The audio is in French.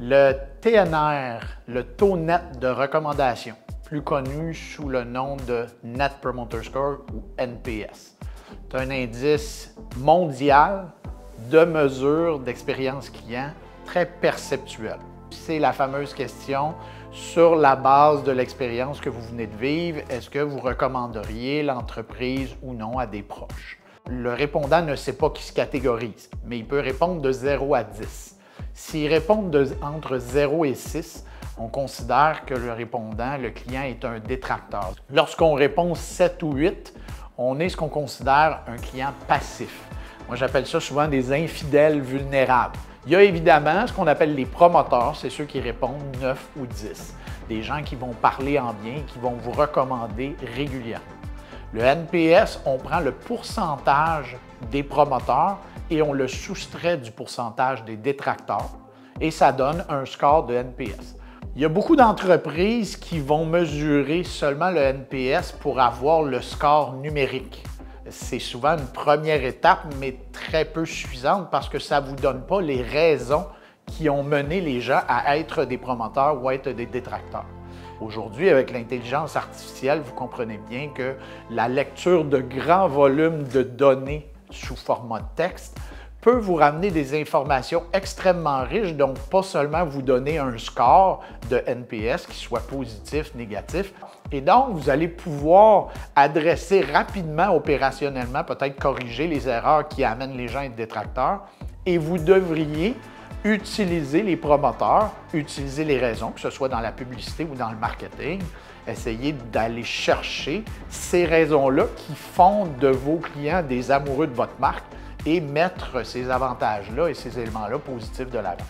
Le TNR, le taux net de recommandation, plus connu sous le nom de Net Promoter Score ou NPS. C'est un indice mondial de mesure d'expérience client très perceptuel. C'est la fameuse question sur la base de l'expérience que vous venez de vivre, est-ce que vous recommanderiez l'entreprise ou non à des proches? Le répondant ne sait pas qui se catégorise, mais il peut répondre de 0 à 10. S'il répond entre 0 et 6, on considère que le répondant, le client, est un détracteur. Lorsqu'on répond 7 ou 8, on est ce qu'on considère un client passif. Moi, j'appelle ça souvent des infidèles vulnérables. Il y a évidemment ce qu'on appelle les promoteurs, c'est ceux qui répondent 9 ou 10. Des gens qui vont parler en bien, qui vont vous recommander régulièrement. Le NPS, on prend le pourcentage des promoteurs et on le soustrait du pourcentage des détracteurs et ça donne un score de NPS. Il y a beaucoup d'entreprises qui vont mesurer seulement le NPS pour avoir le score numérique. C'est souvent une première étape, mais très peu suffisante parce que ça ne vous donne pas les raisons qui ont mené les gens à être des promoteurs ou à être des détracteurs. Aujourd'hui, avec l'intelligence artificielle, vous comprenez bien que la lecture de grands volumes de données sous format de texte peut vous ramener des informations extrêmement riches, donc pas seulement vous donner un score de NPS qui soit positif, négatif, et donc vous allez pouvoir adresser rapidement, opérationnellement, peut-être corriger les erreurs qui amènent les gens à être détracteurs, et vous devriez utiliser les promoteurs, utiliser les raisons, que ce soit dans la publicité ou dans le marketing, essayez d'aller chercher ces raisons-là qui font de vos clients des amoureux de votre marque et mettre ces avantages-là et ces éléments-là positifs de l'avant.